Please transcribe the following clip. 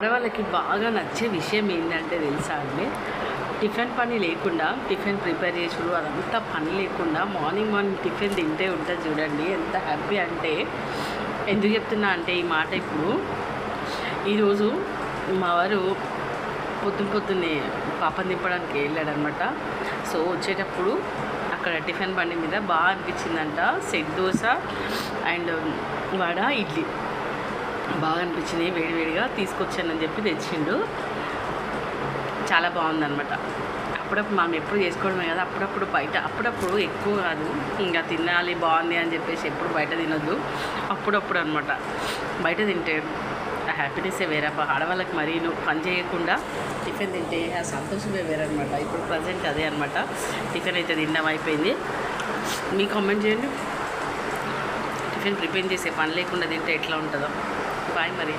ఆడవాళ్ళకి బాగా నచ్చే విషయం ఏంటంటే తెలుసా అండి, టిఫిన్ పని లేకుండా టిఫిన్ ప్రిపేర్ చేసుడు అదంతా పని లేకుండా మార్నింగ్ టిఫిన్ తింటే ఉంటుంది చూడండి ఎంత హ్యాపీ అంటే. ఎందుకు చెప్తున్నా అంటే ఈ మాట, ఇప్పుడు ఈరోజు మా వారు పొద్దున్నే పాపం దింపడానికి వెళ్ళాడనమాట. సో వచ్చేటప్పుడు అక్కడ టిఫిన్ బండి మీద బాగా అనిపించిందంట సెట్ దోశ అండ్ వడ ఇడ్లీ బాగా అనిపించినాయి, వేడివేడిగా తీసుకొచ్చానని చెప్పి తెచ్చిండు. చాలా బాగుందనమాట. అప్పుడప్పుడు మనం ఎప్పుడు చేసుకోవడమే కదా, అప్పుడప్పుడు ఎక్కువ కాదు, ఇంకా తినాలి బాగుంది అని చెప్పేసి ఎప్పుడు బయట తినొద్దు, అప్పుడప్పుడు అనమాట. బయట తింటే ఆ హ్యాపీనెస్సే వేరే. ఆడవాళ్ళకి మరీ పని చేయకుండా టిఫిన్ తింటే ఆ సంతోషమే వేరనమాట. ఇప్పుడు ప్రజెంట్ అదే అనమాట. టిఫిన్ అయితే తినడం అయిపోయింది. మీ కామెంట్ చేయండి, టిఫిన్ ప్రిపేర్ చేసే పని లేకుండా తింటే ఎట్లా ఉంటుందో. బాయ్ మరి.